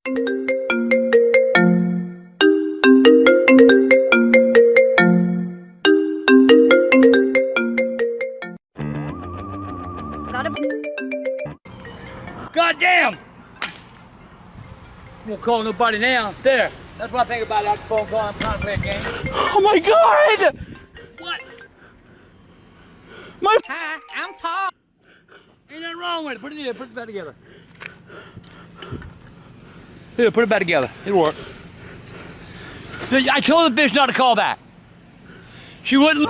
God damn! Won't call nobody now. There. That's what I think about that phone call. I'm trying to play a game. Oh my God! What? Hi, I'm Paul. Ain't nothing wrong with it. Put it in. Put it back together. Here, put it back together. It'll work. I told the bitch not to call back. She wouldn't.